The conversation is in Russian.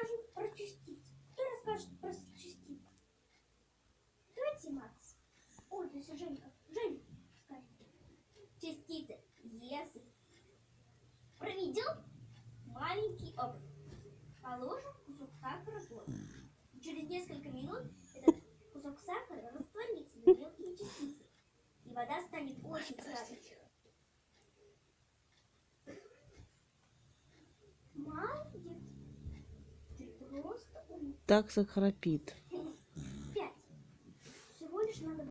расскажут про частицы? Кто расскажет про частицы? Давайте, Макс. Ой, то есть Женька. Жень, скажи. Частицы. Если проведем маленький опыт. Положим кусок сахара в воду. Через несколько минут этот кусок сахара растворится на мелкие частицы. И вода станет очень сладкой. Молодец. Ты просто умный. Так захрапит.